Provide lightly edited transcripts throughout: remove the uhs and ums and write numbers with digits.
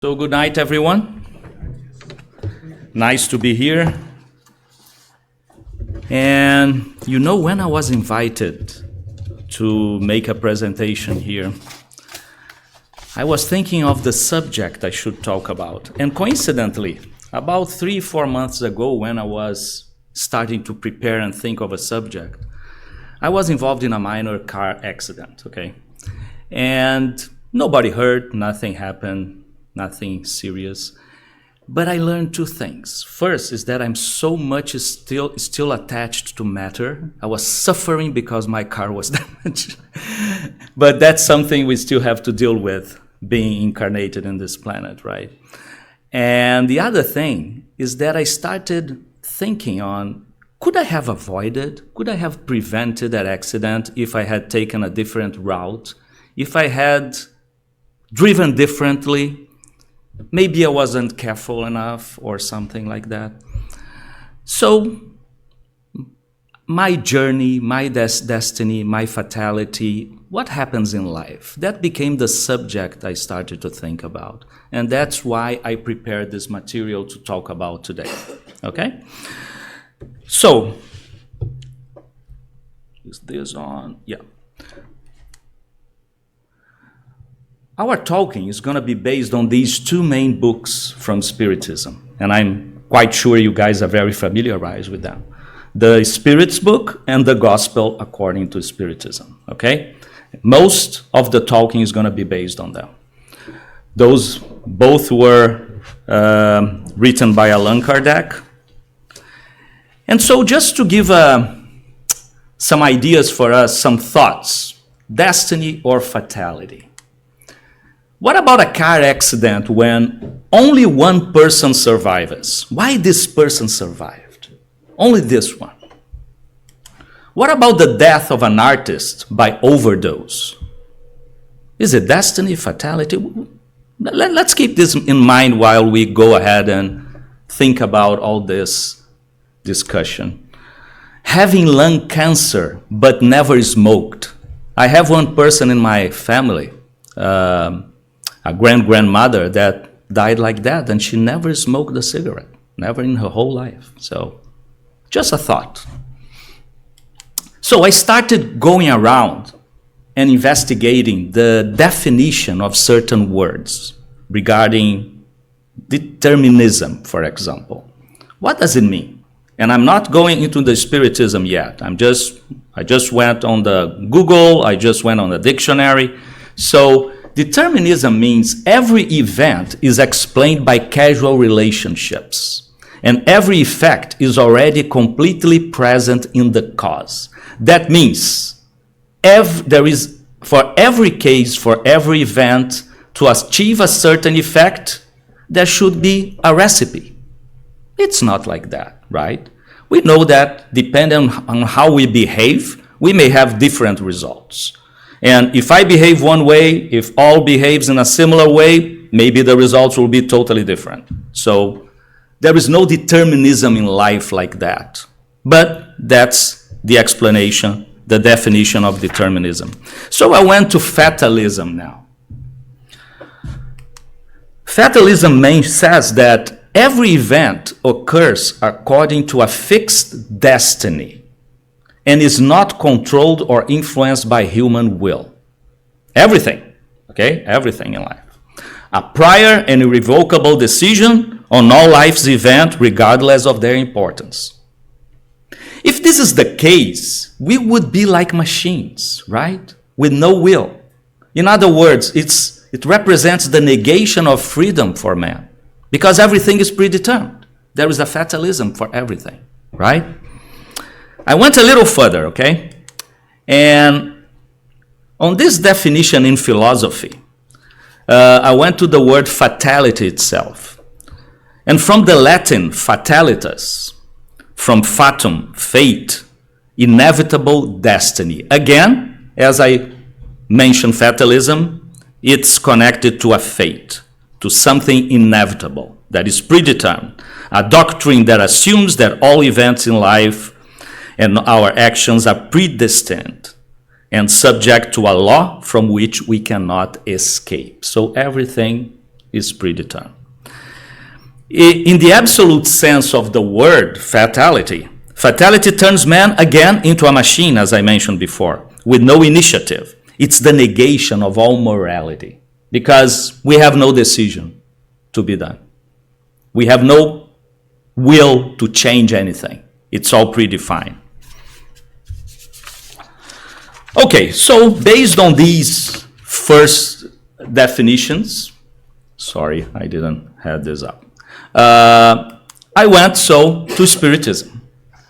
So good night, everyone. Nice to be here. And when I was invited to make a presentation here, I was thinking of the subject I should talk about. And coincidentally, about 3-4 months ago, when I was starting to prepare and think of a subject, I was involved in a minor car accident, okay? And nobody hurt, nothing happened, nothing serious. But I learned two things. First is that I'm so much still attached to matter. I was suffering because my car was damaged. But that's something we still have to deal with, being incarnated in this planet, right? And the other thing is that I started thinking on, could I have avoided, could I have prevented that accident if I had taken a different route? If I had driven differently? Maybe I wasn't careful enough or something like that. So my journey, my destiny, my fatality, what happens in life? That became the subject I started to think about. And that's why I prepared this material to talk about today. Okay? So, is this on? Yeah. Our talking is going to be based on these two main books from Spiritism, and I'm quite sure you guys are very familiarized with them. The Spirit's book and the Gospel according to Spiritism, okay? Most of the talking is going to be based on them. Those both were written by Allan Kardec. And so just to give some ideas for us, some thoughts, destiny or fatality. What about a car accident when only one person survives? Why this person survived? Only this one. What about the death of an artist by overdose? Is it destiny, fatality? Let's keep this in mind while we go ahead and think about all this discussion. Having lung cancer but never smoked. I have one person in my family, a grandmother that died like that, and she never smoked a cigarette, never in her whole life. So, just a thought. So I started going around and investigating the definition of certain words regarding determinism, for example. What does it mean? And I'm not going into the Spiritism yet. I just went on the Google, I just went on the dictionary. So determinism means every event is explained by causal relationships, and every effect is already completely present in the cause. That means there is, for every case, for every event, to achieve a certain effect, there should be a recipe. It's not like that, right? We know that depending on how we behave, we may have different results. And if I behave one way, if all behaves in a similar way, maybe the results will be totally different. So there is no determinism in life like that. But that's the explanation, the definition of determinism. So I went to fatalism now. Fatalism says that every event occurs according to a fixed destiny and is not controlled or influenced by human will. Everything, okay? Everything in life. A prior and irrevocable decision on all life's events, regardless of their importance. If this is the case, we would be like machines, right? With no will. In other words, it represents the negation of freedom for man, because everything is predetermined. There is a fatalism for everything, right? I went a little further, okay? And on this definition in philosophy, I went to the word fatality itself. And from the Latin fatalitas, from fatum, fate, inevitable destiny. Again, as I mentioned fatalism, it's connected to a fate, to something inevitable, that is predetermined. A doctrine that assumes that all events in life and our actions are predestined and subject to a law from which we cannot escape. So everything is predetermined. In the absolute sense of the word fatality, fatality turns man again into a machine, as I mentioned before, with no initiative. It's the negation of all morality, because we have no decision to be done. We have no will to change anything. It's all predefined. Okay, so based on these first definitions, sorry, I didn't have this up. I went to Spiritism.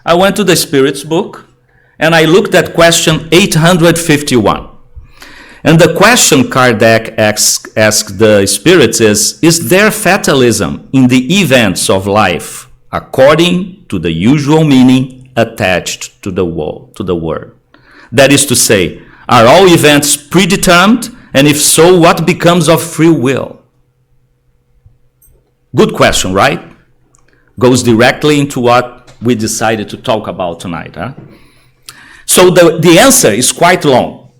I went to the Spirits book, and I looked at question 851. And the question Kardec asked the Spirits is there fatalism in the events of life according to the usual meaning attached to the word? That is to say, are all events predetermined? And if so, what becomes of free will? Good question, right? Goes directly into what we decided to talk about tonight. Huh? So the answer is quite long.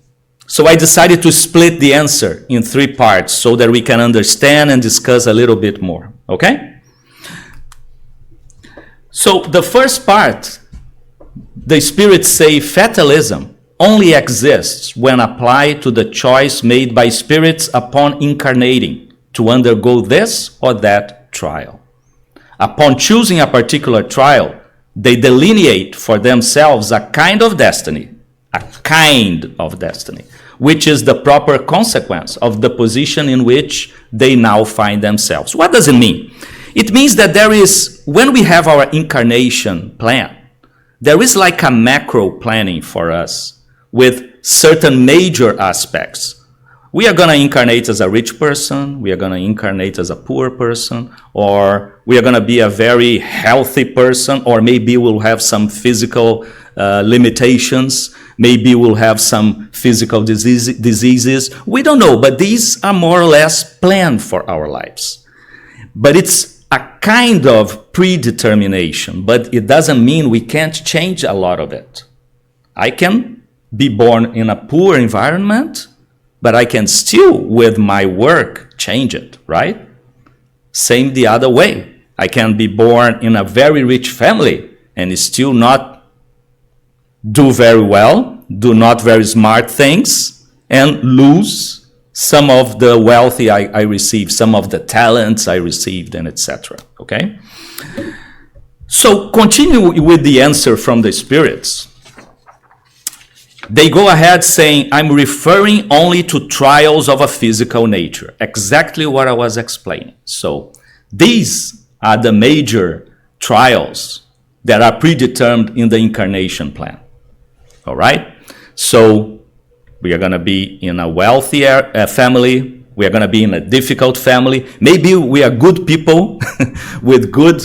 So I decided to split the answer in 3 parts so that we can understand and discuss a little bit more. Okay? So the first part, the Spirits say fatalism only exists when applied to the choice made by spirits upon incarnating to undergo this or that trial. Upon choosing a particular trial, they delineate for themselves a kind of destiny, which is the proper consequence of the position in which they now find themselves. What does it mean? It means that there is, when we have our incarnation plan, there is like a macro planning for us with certain major aspects. We are going to incarnate as a rich person, we are going to incarnate as a poor person, or we are going to be a very healthy person, or maybe we'll have some physical limitations, maybe we'll have some physical diseases. We don't know, but these are more or less planned for our lives. But it's a kind of predetermination, but it doesn't mean we can't change a lot of it. I can be born in a poor environment, but I can still, with my work, change it, right? Same the other way. I can be born in a very rich family and still not do very well, do not very smart things, and lose some of the wealth I received, some of the talents I received, and etc. Okay? So continue with the answer from the spirits. They go ahead saying, I'm referring only to trials of a physical nature. Exactly what I was explaining. So these are the major trials that are predetermined in the incarnation plan. All right? So we are going to be in a wealthier family. We are going to be in a difficult family. Maybe we are good people with good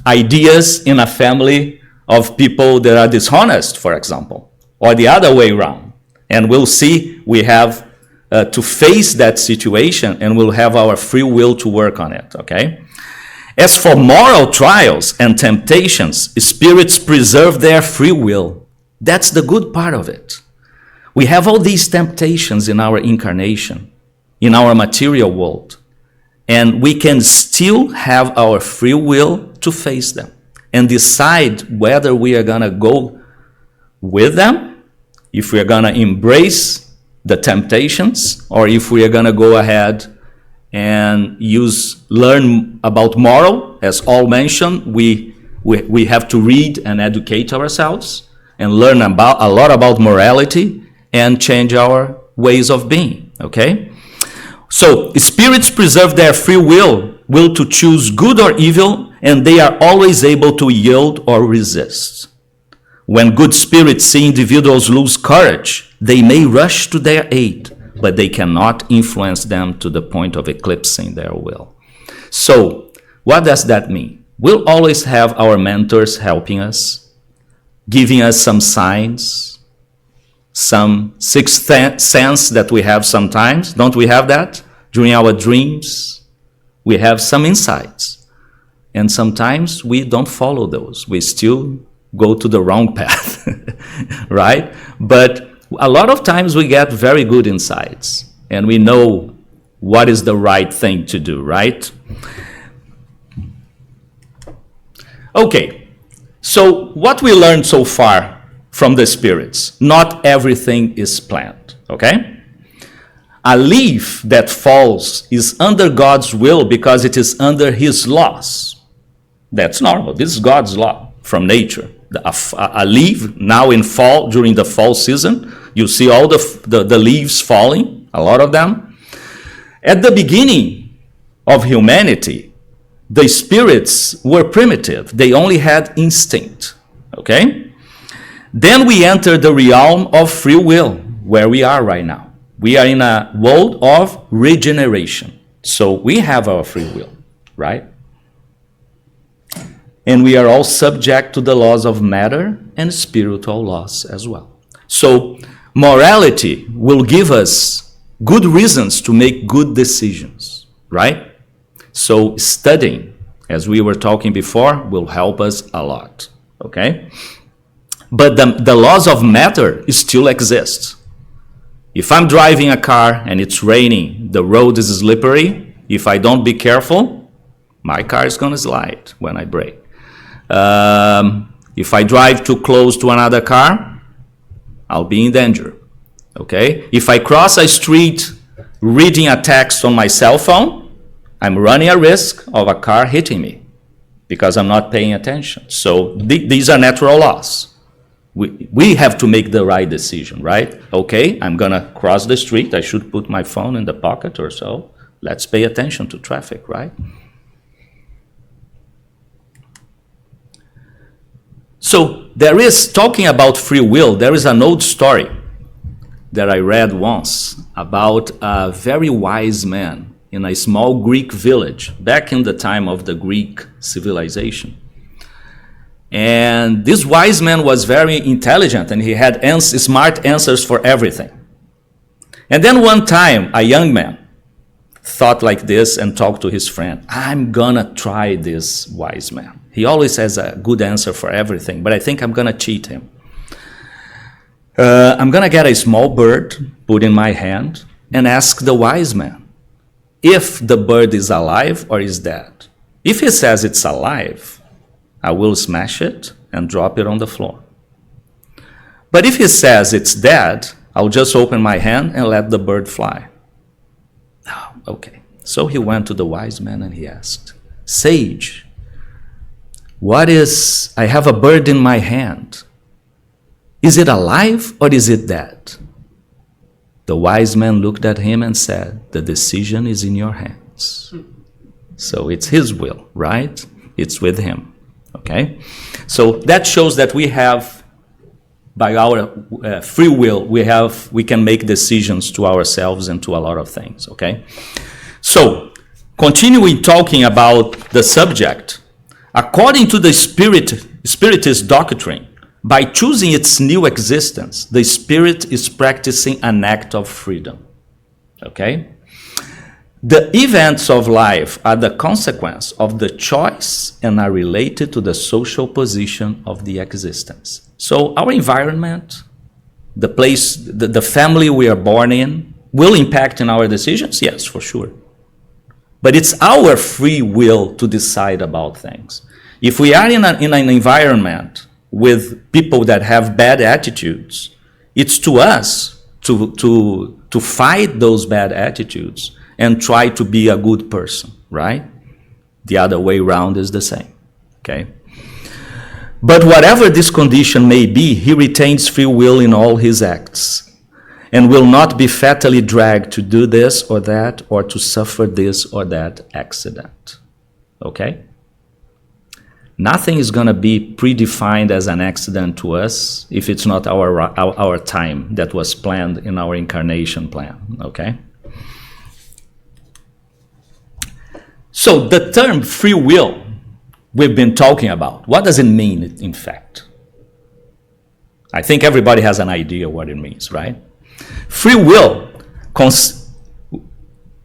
ideas in a family of people that are dishonest, for example, or the other way around. And we'll see we have to face that situation, and we'll have our free will to work on it, okay? As for moral trials and temptations, spirits preserve their free will. That's the good part of it. We have all these temptations in our incarnation, in our material world, and we can still have our free will to face them and decide whether we are going to go with them, if we are going to embrace the temptations, or if we are going to go ahead and learn about moral. As all mentioned, we have to read and educate ourselves and learn a lot about morality and change our ways of being, okay? So spirits preserve their free will to choose good or evil, and they are always able to yield or resist. When good spirits see individuals lose courage, they may rush to their aid, but they cannot influence them to the point of eclipsing their will. So, what does that mean? We'll always have our mentors helping us, giving us some signs, some sixth sense that we have sometimes. Don't we have that? During our dreams, we have some insights. And sometimes we don't follow those. We still go to the wrong path, right? But a lot of times we get very good insights, and we know what is the right thing to do, right? Okay, so what we learned so far from the spirits, not everything is planned, okay? A leaf that falls is under God's will because it is under his laws. That's normal. This is God's law from nature. A leaf now in fall, during the fall season, you see all the leaves falling, a lot of them. At the beginning of humanity, the spirits were primitive. They only had instinct, okay? Then we enter the realm of free will, where we are right now. We are in a world of regeneration. So we have our free will, right? And we are all subject to the laws of matter and spiritual laws as well. So morality will give us good reasons to make good decisions, right? So studying, as we were talking before, will help us a lot, okay? But the laws of matter still exist. If I'm driving a car and it's raining, the road is slippery, if I don't be careful, my car is going to slide when I brake. If I drive too close to another car, I'll be in danger, okay? If I cross a street reading a text on my cell phone, I'm running a risk of a car hitting me because I'm not paying attention. So these are natural laws. We have to make the right decision, right? Okay, I'm going to cross the street. I should put my phone in the pocket or so. Let's pay attention to traffic, right? So there is, talking about free will, there is an old story that I read once about a very wise man in a small Greek village back in the time of the Greek civilization. And this wise man was very intelligent and he had smart answers for everything. And then one time, a young man thought like this and talked to his friend. I'm gonna try this wise man. He always has a good answer for everything, but I think I'm gonna cheat him. I'm gonna get a small bird, put in my hand, and ask the wise man if the bird is alive or is dead. If he says it's alive, I will smash it and drop it on the floor. But if he says it's dead, I'll just open my hand and let the bird fly. Oh, okay. So he went to the wise man and he asked, Sage, I have a bird in my hand. Is it alive or is it dead? The wise man looked at him and said, the decision is in your hands. So it's his will, right? It's with him. Okay, so that shows that we have, by our free will, we can make decisions to ourselves and to a lot of things. Okay, so continuing talking about the subject, according to the Spiritist doctrine, by choosing its new existence, the Spirit is practicing an act of freedom. Okay. The events of life are the consequence of the choice and are related to the social position of the existence. So our environment, the place, the family we are born in, will impact in our decisions? Yes, for sure. But it's our free will to decide about things. If we are in an environment with people that have bad attitudes, it's to us to fight those bad attitudes and try to be a good person, right? The other way around is the same, okay? But whatever this condition may be, he retains free will in all his acts and will not be fatally dragged to do this or that or to suffer this or that accident, okay? Nothing is going to be predefined as an accident to us if it's not our time that was planned in our incarnation plan, okay? So the term free will we've been talking about, what does it mean in fact? I think everybody has an idea what it means, right? Free will,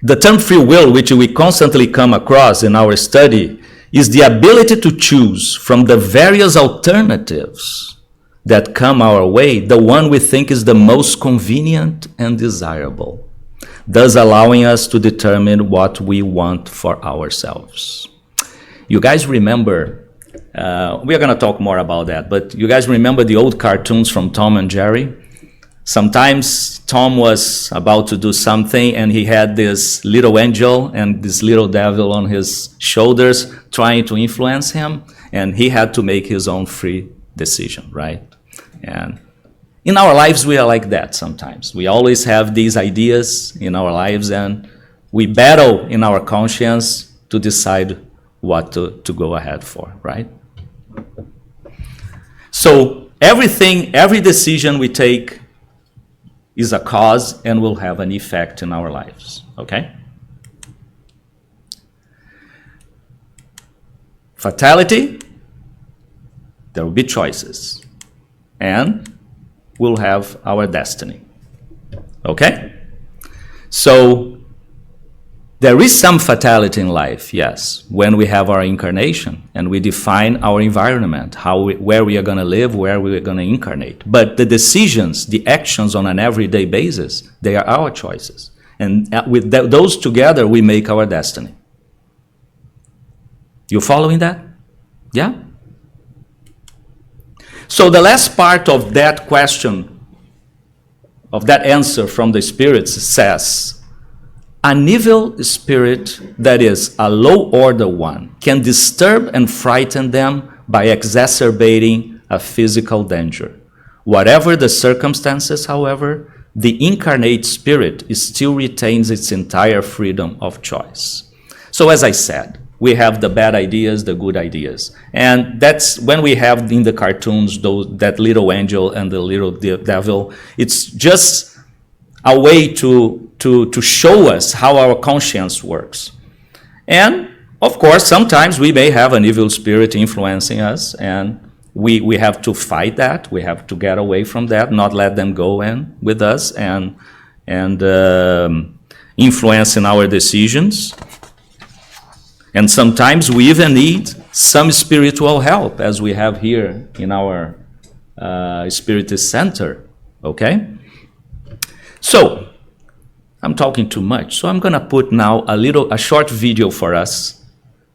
the term free will, which we constantly come across in our study, is the ability to choose from the various alternatives that come our way, the one we think is the most convenient and desirable. thus allowing us to determine what we want for ourselves. You guys remember, we are going to talk more about that, but you guys remember the old cartoons from Tom and Jerry? Sometimes Tom was about to do something and he had this little angel and this little devil on his shoulders trying to influence him, and he had to make his own free decision, right? And in our lives, we are like that sometimes. We always have these ideas in our lives and we battle in our conscience to decide what to go ahead for, right? So every decision we take is a cause and will have an effect in our lives, okay? Fatality, there will be choices, and we'll have our destiny, okay? So there is some fatality in life, yes, when we have our incarnation and we define our environment, where we are going to live, where we are going to incarnate. But the decisions, the actions on an everyday basis, they are our choices. And with those together, we make our destiny. You following that? Yeah? So the last part of that question, of that answer from the spirits says, an evil spirit, that is, a low-order one, can disturb and frighten them by exacerbating a physical danger. Whatever the circumstances, however, the incarnate spirit still retains its entire freedom of choice. So as I said, we have the bad ideas, the good ideas. And that's when we have in the cartoons that little angel and the little devil. It's just a way to show us how our conscience works. And, of course, sometimes we may have an evil spirit influencing us, and we have to fight that. We have to get away from that, not let them go in with us and influence in our decisions. And sometimes we even need some spiritual help, as we have here in our Spiritist Center, okay? So, I'm talking too much, so I'm going to put now a short video for us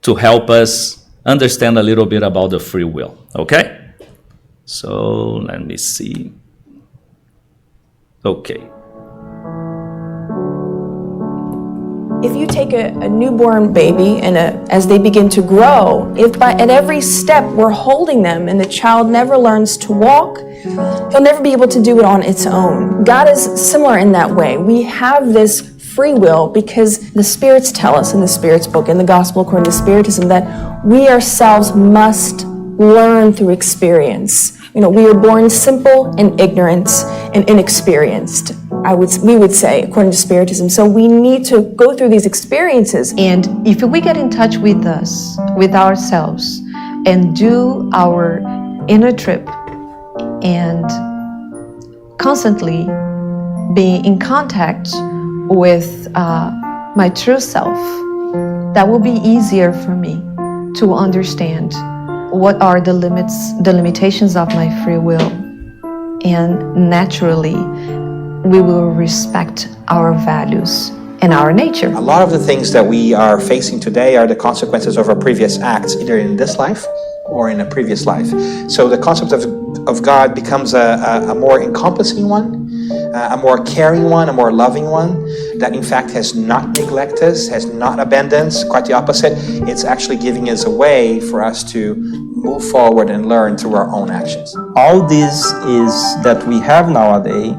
to help us understand a little bit about the free will, okay? So, let me see. Okay. If you take a newborn baby and as they begin to grow, if at every step we're holding them and the child never learns to walk, he'll never be able to do it on its own. God is similar in that way. We have this free will because the spirits tell us in the Spirit's book, in the Gospel according to Spiritism, that we ourselves must learn through experience. You know, we are born simple and ignorant and inexperienced, we would say, according to Spiritism. So we need to go through these experiences. And if we get in touch with us, with ourselves, and do our inner trip, and constantly be in contact with my true self, that will be easier for me to understand what are the limitations of my free will. And naturally, we will respect our values and our nature. A lot of the things that we are facing today are the consequences of our previous acts, either in this life or in a previous life. So the concept of God becomes a more encompassing one, a more caring one, a more loving one, that in fact has not neglected us, has not abandoned us, quite the opposite. It's actually giving us a way for us to move forward and learn through our own actions. All this is that we have nowadays,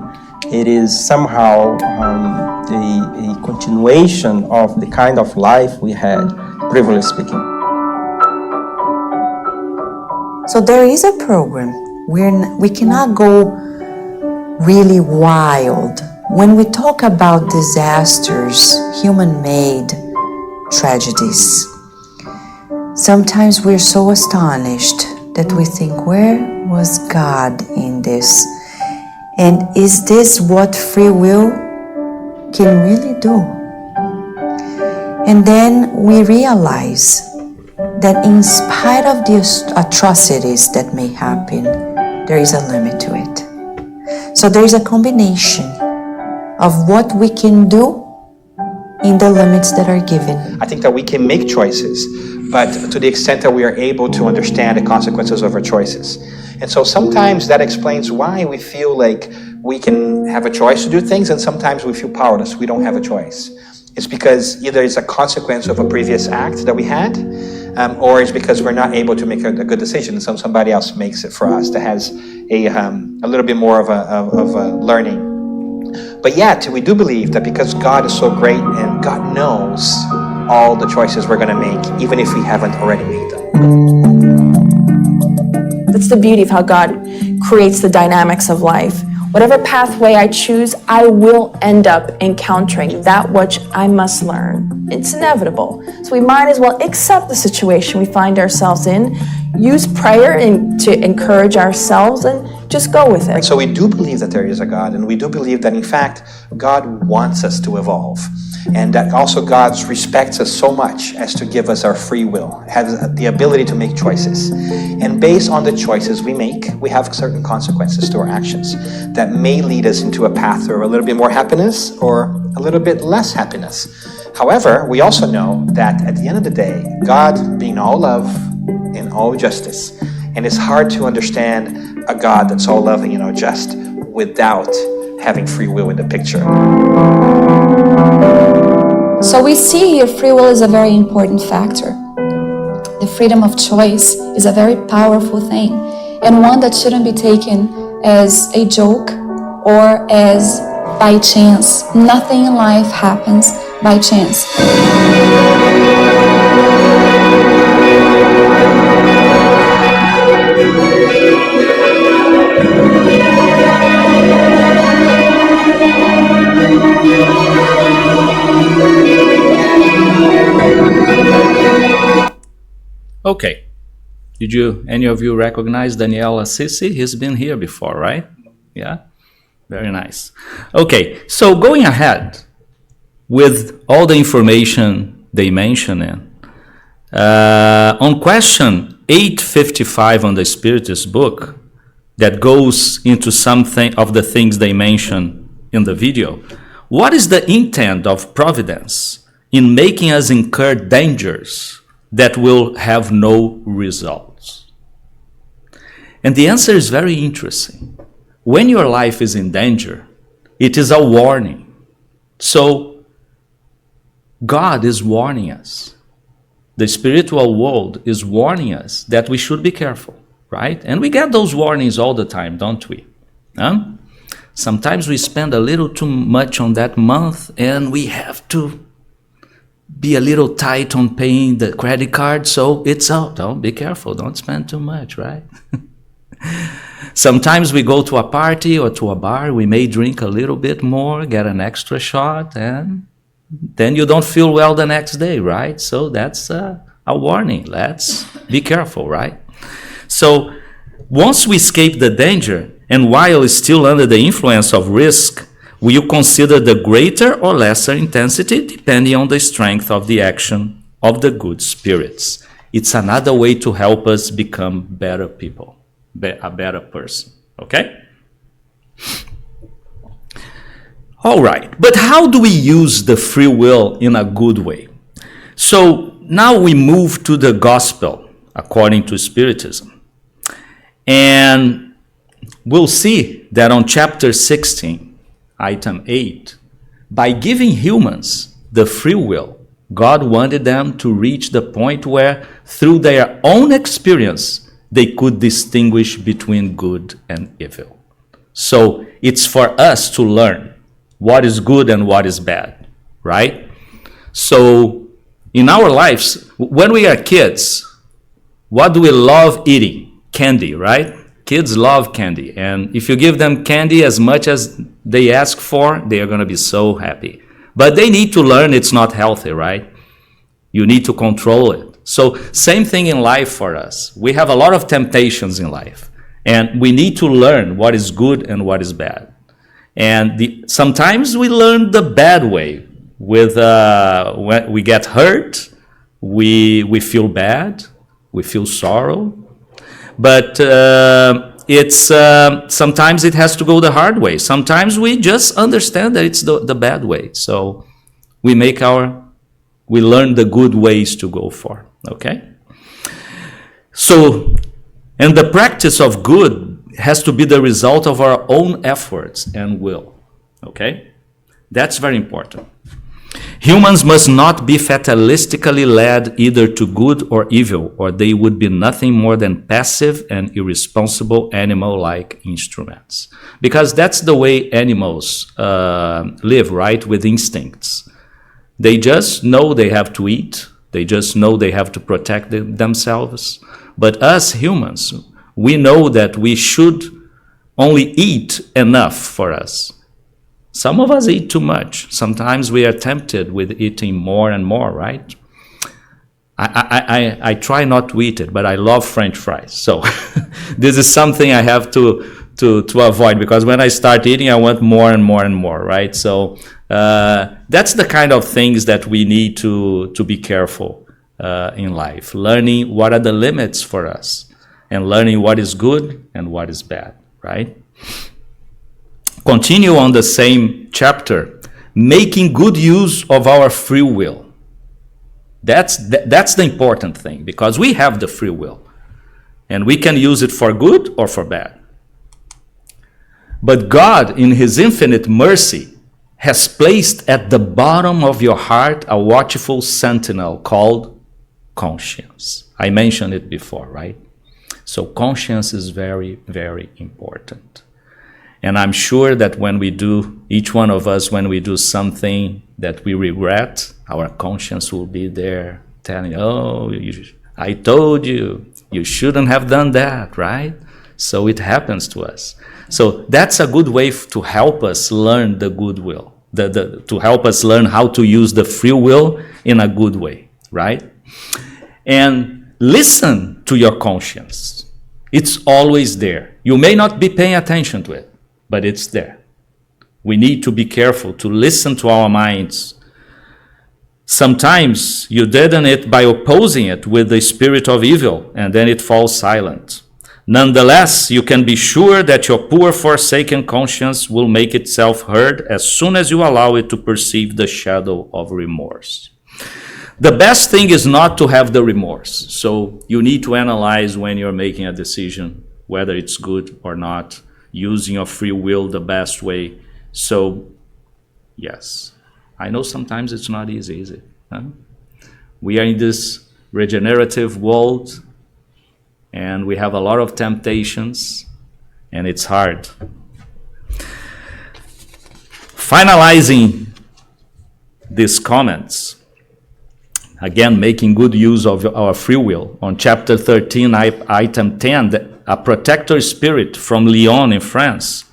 it is somehow a continuation of the kind of life we had, previously speaking. So there is a program where we cannot go really wild. When we talk about disasters, human-made tragedies, sometimes we're so astonished that we think, where was God in this? And is this what free will can really do? And then we realize that in spite of the atrocities that may happen, there is a limit to it. So there is a combination of what we can do in the limits that are given. I think that we can make choices, but to the extent that we are able to understand the consequences of our choices. And so sometimes that explains why we feel like we can have a choice to do things, and sometimes we feel powerless. We don't have a choice. It's because either it's a consequence of a previous act that we had, or it's because we're not able to make a good decision. So somebody else makes it for us that has a little bit more of a learning. But yet, we do believe that because God is so great and God knows all the choices we're going to make, even if we haven't already made them. That's the beauty of how God creates the dynamics of life. Whatever pathway I choose, I will end up encountering that which I must learn. It's inevitable. So we might as well accept the situation we find ourselves in, use prayer to encourage ourselves, and just go with it. So we do believe that there is a God, and we do believe that in fact God wants us to evolve, and that also God respects us so much as to give us our free will, has the ability to make choices, and based on the choices we make, we have certain consequences to our actions that may lead us into a path of a little bit more happiness or a little bit less happiness. However, we also know that at the end of the day, God being all love and all justice, and it's hard to understand a God that's all loving and all just without having free will in the picture. So we see here free will is a very important factor. The freedom of choice is a very powerful thing, and one that shouldn't be taken as a joke or as by chance. Nothing in life happens by chance. Okay. Did any of you recognize Daniel Assisi? He's been here before, right? Yeah? Very nice. Okay, so going ahead with all the information they mention in, on question 855 on the Spiritist book, that goes into something of the things they mention in the video, what is the intent of providence in making us incur dangers that will have no results? And the answer is very interesting. When your life is in danger, it is a warning. So God is warning us. The spiritual world is warning us that we should be careful, right? And we get those warnings all the time, don't we? Sometimes we spend a little too much on that month and we have to be a little tight on paying the credit card, so it's out. Don't be careful, don't spend too much, right? Sometimes we go to a party or to a bar, we may drink a little bit more, get an extra shot, and then you don't feel well the next day, right? So that's a warning. Let's be careful, right? So once we escape the danger, and while still under the influence of risk, will you consider the greater or lesser intensity depending on the strength of the action of the good spirits? It's another way to help us become better people, a better person, okay? All right, but how do we use the free will in a good way? So now we move to the gospel according to Spiritism. And we'll see that on chapter 16, Item 8, by giving humans the free will, God wanted them to reach the point where, through their own experience, they could distinguish between good and evil. So it's for us to learn what is good and what is bad, right? So in our lives, when we are kids, what do we love eating? Candy, right? Kids love candy, and if you give them candy as much as they ask for, they are going to be so happy. But they need to learn it's not healthy, right? You need to control it. So same thing in life for us. We have a lot of temptations in life, and we need to learn what is good and what is bad. And sometimes we learn the bad way. With when we get hurt, we feel bad, we feel sorrow. But sometimes it has to go the hard way. Sometimes we just understand that it's the bad way. So we learn the good ways to go for, okay? So, and the practice of good has to be the result of our own efforts and will, okay? That's very important. Humans must not be fatalistically led either to good or evil, or they would be nothing more than passive and irresponsible animal-like instruments. Because that's the way animals live, right? With instincts. They just know they have to eat. They just know they have to protect themselves. But us humans, we know that we should only eat enough for us. Some of us eat too much. Sometimes we are tempted with eating more and more, right? I try not to eat it, but I love French fries. So this is something I have to avoid, because when I start eating, I want more and more and more, right? So that's the kind of things that we need to be careful in life. Learning what are the limits for us, and learning what is good and what is bad, right? Continue on the same chapter, making good use of our free will. That's the important thing, because we have the free will, and we can use it for good or for bad. But God, in His infinite mercy, has placed at the bottom of your heart a watchful sentinel called conscience. I mentioned it before, right? So conscience is very, very important. And I'm sure that when we do, each one of us, when we do something that we regret, our conscience will be there telling, oh, I told you, you shouldn't have done that, right? So it happens to us. So that's a good way to help us learn the good will, to help us learn how to use the free will in a good way, right? And listen to your conscience. It's always there. You may not be paying attention to it, but it's there. We need to be careful to listen to our minds. Sometimes you deaden it by opposing it with the spirit of evil, and then it falls silent. Nonetheless, you can be sure that your poor forsaken conscience will make itself heard as soon as you allow it to perceive the shadow of remorse. The best thing is not to have the remorse. So you need to analyze when you're making a decision, whether it's good or not, using your free will the best way. So, yes, I know sometimes it's not easy, is it? Huh? We are in this regenerative world, and we have a lot of temptations, and it's hard. Finalizing these comments, again, making good use of our free will. On chapter 13, item 10, a protector spirit from Lyon in France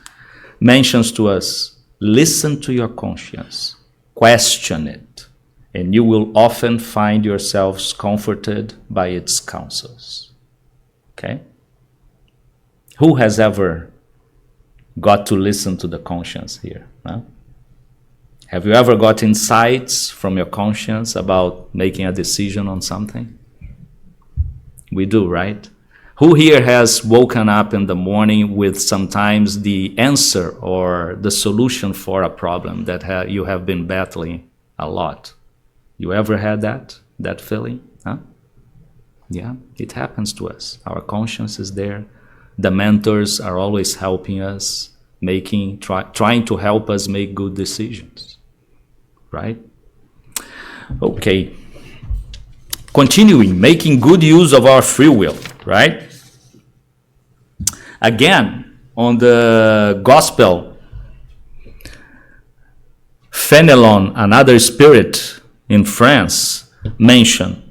mentions to us, listen to your conscience, question it, and you will often find yourselves comforted by its counsels. Okay? Who has ever got to listen to the conscience here? Huh? Have you ever got insights from your conscience about making a decision on something? We do, right? Who here has woken up in the morning with sometimes the answer or the solution for a problem that you have been battling a lot? You ever had that feeling? Huh? Yeah, it happens to us. Our conscience is there. The mentors are always helping us, trying to help us make good decisions. Right? Okay. Continuing, making good use of our free will, right? Again, on the gospel, Fenelon, another spirit in France, mentioned,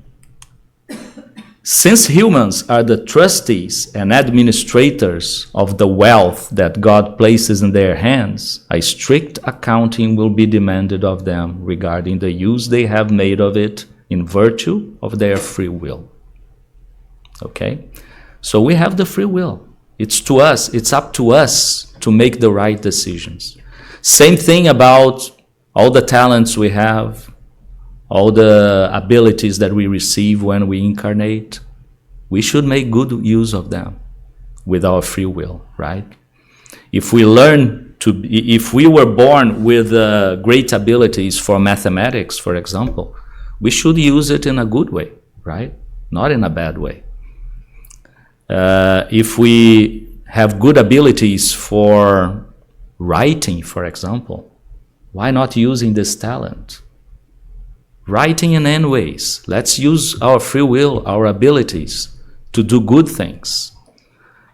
since humans are the trustees and administrators of the wealth that God places in their hands, a strict accounting will be demanded of them regarding the use they have made of it in virtue of their free will. Okay? So we have the free will. It's to us. It's up to us to make the right decisions. Same thing about all the talents we have, all the abilities that we receive when we incarnate. We should make good use of them with our free will, right? If we learn if we were born with great abilities for mathematics, for example, we should use it in a good way, right? Not in a bad way. If we have good abilities for writing, for example, why not using this talent? Writing in any ways. Let's use our free will, our abilities to do good things.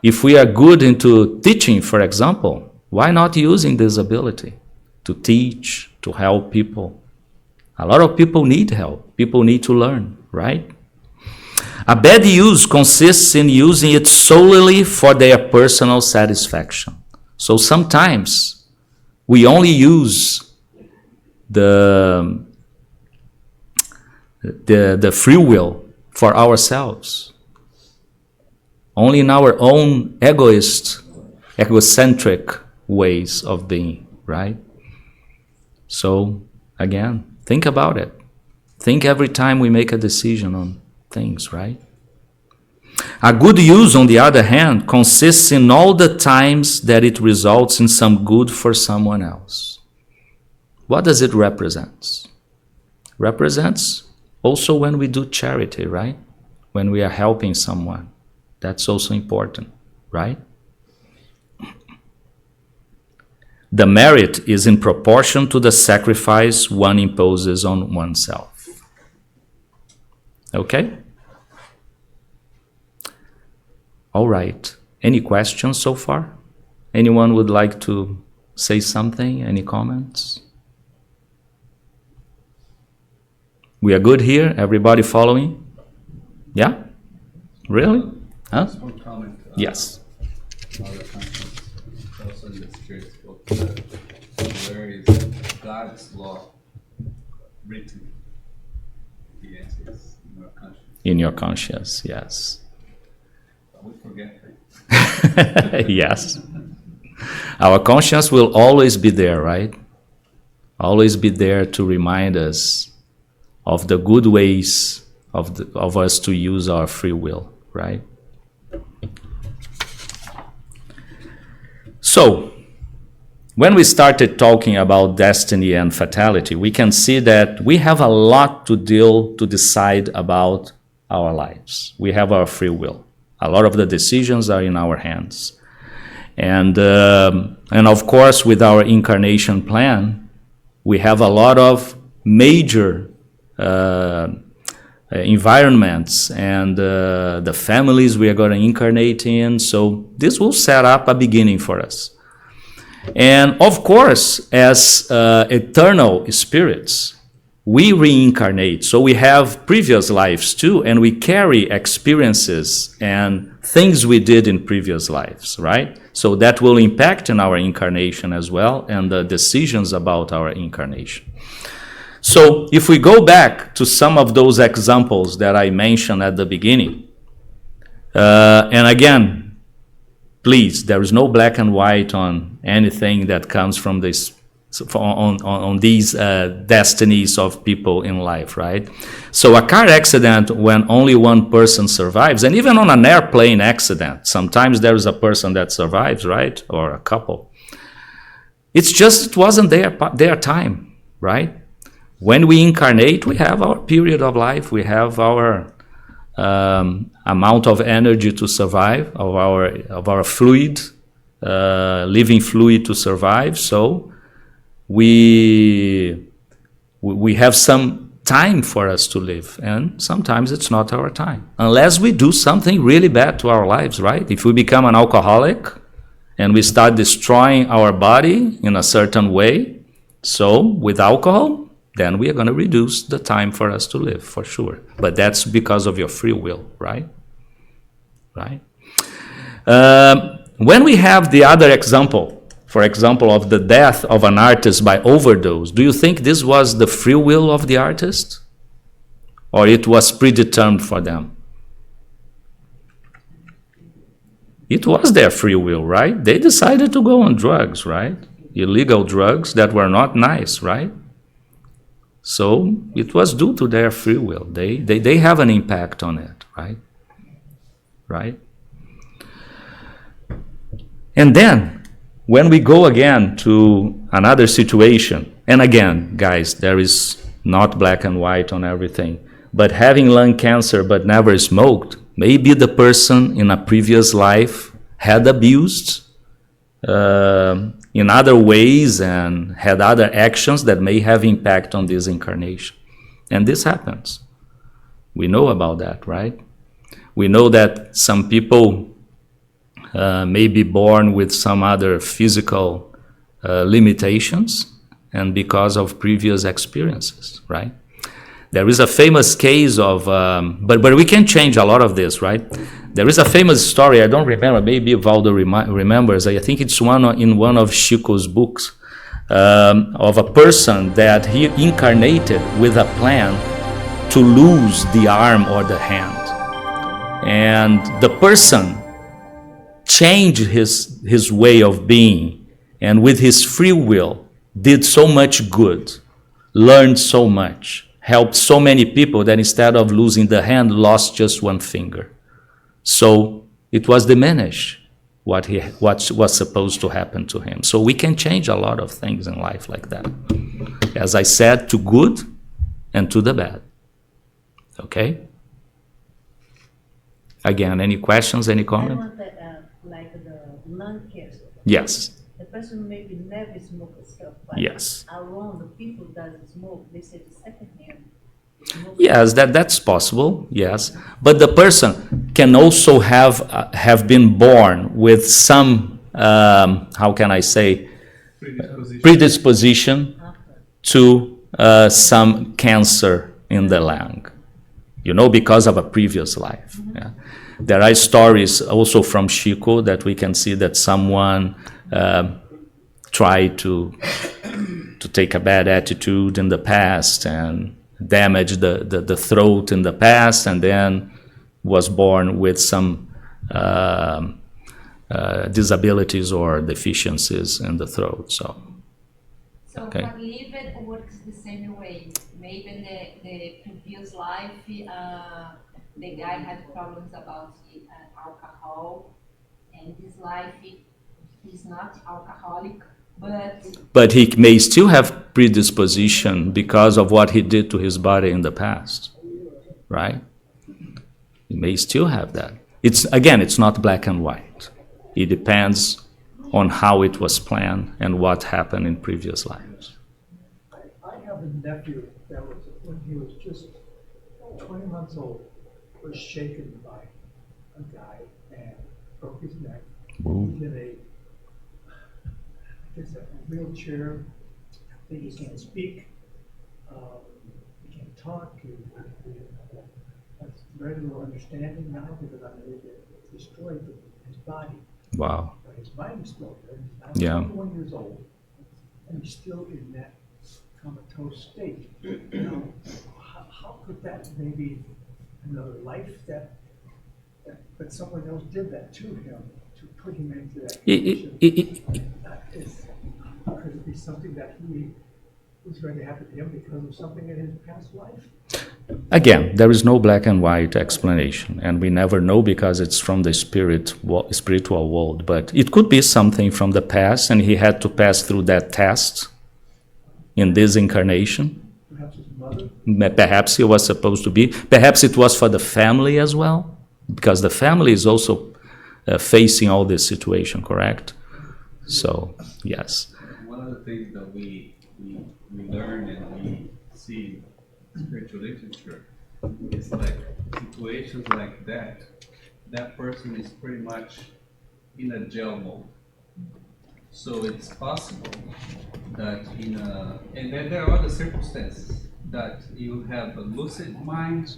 If we are good into teaching, for example, why not using this ability to teach, to help people? A lot of people need help. People need to learn, right? A bad use consists in using it solely for their personal satisfaction. So sometimes we only use the free will for ourselves, only in our own egocentric ways of being, right? So again, think about it. Think every time we make a decision on things, right? A good use, on the other hand, consists in all the times that it results in some good for someone else. What does it represent? Represents also when we do charity, right? When we are helping someone. That's also important, right? The merit is in proportion to the sacrifice one imposes on oneself. Okay? All right. Any questions so far? Anyone would like to say something? Any comments? We are good here? Everybody following? Yeah? Really? Huh? One comment. Yes. Also in the Spirit's book, where is God's law written? The answer is in our conscience. In your conscience, yes. But we forget it. Yes. Our conscience will always be there, right? Always be there to remind us of the good ways of us to use our free will, right? So, when we started talking about destiny and fatality, we can see that we have a lot to decide about our lives. We have our free will. A lot of the decisions are in our hands. And of course, with our incarnation plan, we have a lot of major environments and the families we are going to incarnate in. So this will set up a beginning for us. And of course, as eternal spirits, we reincarnate. So we have previous lives too, and we carry experiences and things we did in previous lives, right? So that will impact in our incarnation as well, and the decisions about our incarnation. So if we go back to some of those examples that I mentioned at the beginning, and again, please, there is no black and white on anything that comes from this, on these destinies of people in life, right? So a car accident when only one person survives, and even on an airplane accident, sometimes there is a person that survives, right? Or a couple. It's just, it wasn't their time, right? When we incarnate, we have our period of life, we have our amount of energy to survive, of our fluid, living fluid to survive. So we have some time for us to live, and sometimes it's not our time, unless we do something really bad to our lives, right? If we become an alcoholic and we start destroying our body in a certain way, so with alcohol, then we are going to reduce the time for us to live, for sure. But that's because of your free will, right? Right? When we have the other example, for example, of the death of an artist by overdose, do you think this was the free will of the artist? Or it was predetermined for them? It was their free will, right? They decided to go on drugs, right? Illegal drugs that were not nice, right? So it was due to their free will. They have an impact on it, right? Right? And then, when we go again to another situation, and again, guys, there is not black and white on everything, but having lung cancer but never smoked, maybe the person in a previous life had abused in other ways and had other actions that may have impact on this incarnation. And this happens. We know about that, right? We know that some people may be born with some other physical limitations and because of previous experiences, right? There is a famous case of, but we can change a lot of this, right? There is a famous story, I don't remember, maybe Valdo remembers, I think it's in one of Chico's books, of a person that he incarnated with a plan to lose the arm or the hand. And the person changed his way of being, and with his free will did so much good, learned so much, helped so many people that instead of losing the hand, lost just one finger. So it was diminished what was supposed to happen to him. So we can change a lot of things in life like that. As I said, to good and to the bad. Okay? Again, any questions, any I comment? want like the lung cancer. Yes. The person maybe never smoked stuff, but Yes. around the people that smoke, they say the second hand. Yes, that's possible. Yes, but the person can also have been born with some how can I say predisposition to some cancer in the lung. You know, because of a previous life. Yeah. There are stories also from Chico that we can see that someone tried to take a bad attitude in the past and damaged the throat in the past, and then was born with some disabilities or deficiencies in the throat. So okay. For liver works the same way. Maybe in the previous life, the guy had problems about alcohol, and this life he's not alcoholic, but he may still have predisposition because of what he did to his body in the past, right? He may still have that. It's not black and white. It depends on how it was planned and what happened in previous lives. I have a nephew that was, when he was just 20 months old, was shaken by a guy and broke his neck. Ooh. He's in a wheelchair. I think he can't speak. He can't talk. He has very little understanding now because I mean, it destroyed his body. Wow. But his mind is still there. He's now 21 years old, and he's still in that comatose state. Now, how could that maybe another life that someone else did that to him to put him into that condition? Could it be something that he was going to happen to him because of something in his past life? Again, there is no black and white explanation, and we never know because it's from the spiritual world. But it could be something from the past, and he had to pass through that test in this incarnation. Perhaps his mother? Perhaps he was supposed to be. Perhaps it was for the family as well, because the family is also facing all this situation, correct? So, yes. One of the things that we learn and we see in spiritual literature is like situations like that person is pretty much in a jail mode. So it's possible that and then there are other circumstances that you have a lucid mind,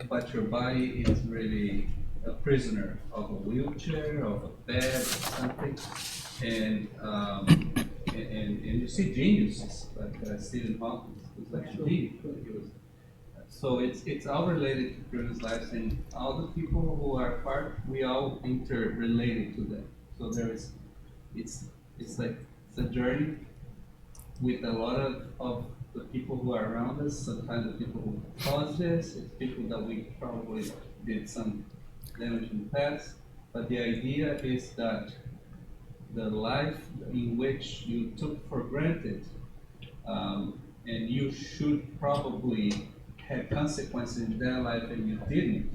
but your body is really a prisoner of a wheelchair, of a bed, or something. And you see geniuses like Stephen Hawking was like a genius. So it's all related to previous lives, and all the people who are part, we all interrelated to them. So it's like it's a journey with a lot of the people who are around us. Sometimes the people who caused this, it's people that we probably did some damage in the past. But the idea is that the life in which you took for granted, and you should probably have consequences in that life and you didn't,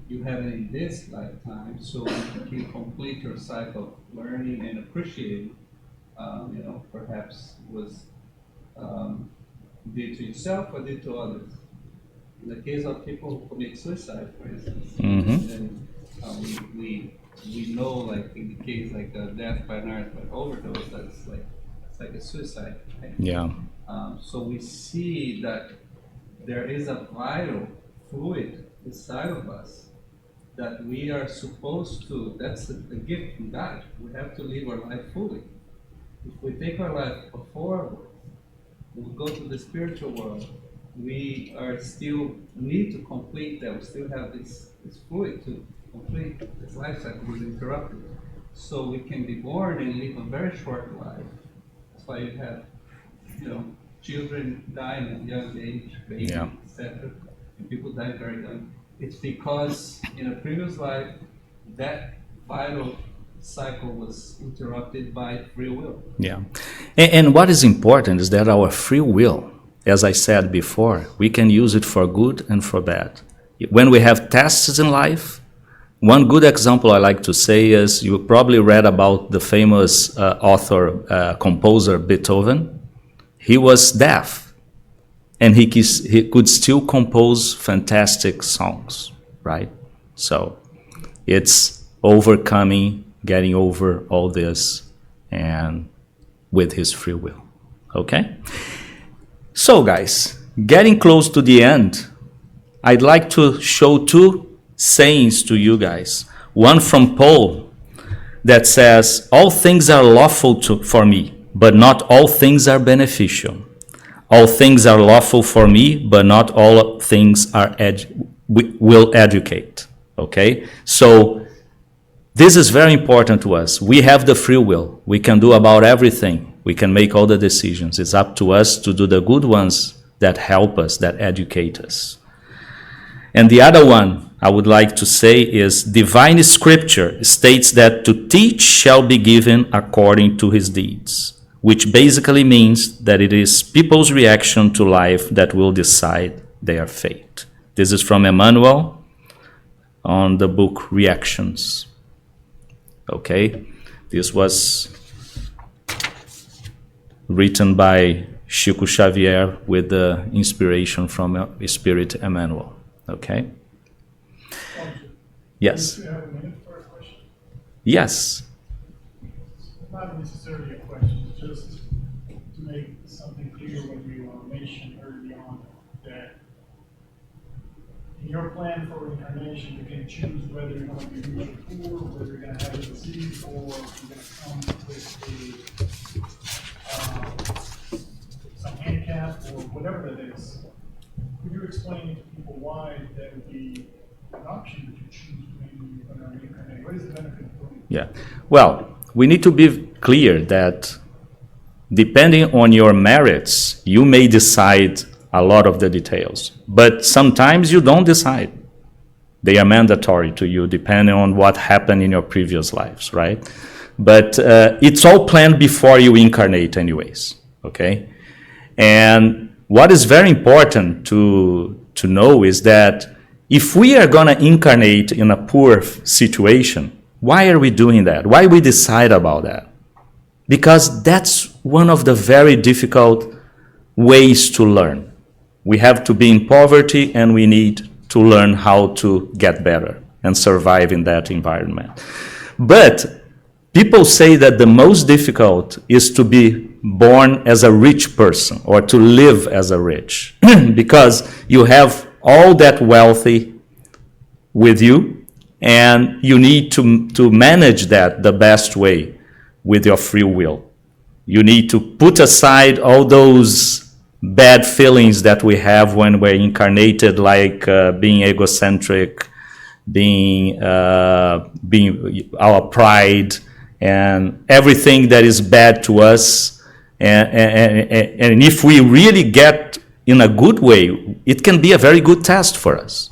you have it in this lifetime, so you can complete your cycle of learning and appreciating, perhaps was due to yourself or due to others. In the case of people who commit suicide, for instance, and we know, like in the case like death by narcotic overdose, that's like it's like a suicide. Right? Yeah. So we see that there is a vital fluid inside of us that we are supposed to. That's a gift from God. We have to live our life fully. If we take our life before we go to the spiritual world, we are still need to complete that. We still have this fluid to complete. This life cycle is interrupted. So we can be born and live a very short life. That's why you have, children dying at young age, babies, etc. And people die very young. It's because in a previous life, that vital cycle was interrupted by free will. Yeah. And what is important is that our free will, as I said before, we can use it for good and for bad. When we have tests in life, one good example I like to say is you probably read about the famous composer Beethoven. He was deaf, and he could still compose fantastic songs, right? So it's getting over all this, and with his free will. Okay? So guys, getting close to the end, I'd like to show two sayings to you guys. One from Paul that says, all things are lawful for me, but not all things are beneficial. All things are lawful for me, but not all things will educate. Okay? So this is very important to us. We have the free will. We can do about everything. We can make all the decisions. It's up to us to do the good ones that help us, that educate us. And the other one I would like to say is divine scripture states that to teach shall be given according to his deeds, which basically means that it is people's reaction to life that will decide their fate. This is from Emmanuel on the book Reactions. Okay, this was written by Chico Xavier with the inspiration from Spirit Emmanuel. Okay? Yes. Do you have a minute for a question? Yes. Not necessarily a question, just to make something clear when you mentioned early on that in your plan for reincarnation, you can choose whether you're going to be rich or poor, whether you're going to have a disease, or you're going to come with some handicap or whatever that is. Could you explain to people why that would be an option that you choose when you're going to reincarnate? What is the benefit for you? Yeah. Well, we need to be clear that depending on your merits, you may decide a lot of the details. But sometimes you don't decide. They are mandatory to you depending on what happened in your previous lives, right? But it's all planned before you incarnate anyways, okay? And what is very important to know is that if we are going to incarnate in a poor situation, why are we doing that? Why we decide about that? Because that's one of the very difficult ways to learn. We have to be in poverty and we need to learn how to get better and survive in that environment. But people say that the most difficult is to be born as a rich person or to live as a rich because you have all that wealthy with you and you need to manage that the best way with your free will. You need to put aside all those bad feelings that we have when we're incarnated, like being egocentric, being our pride, and everything that is bad to us. And if we really get in a good way, it can be a very good test for us.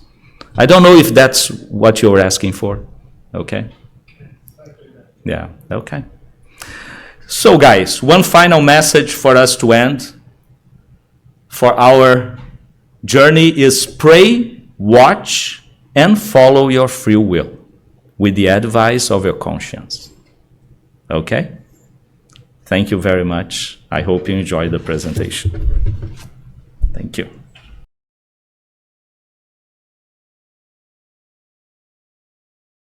I don't know if that's what you're asking for. Okay? Yeah, okay. So guys, one final message for us to end for our journey is pray, watch, and follow your free will with the advice of your conscience. Okay? Thank you very much. I hope you enjoyed the presentation. Thank you.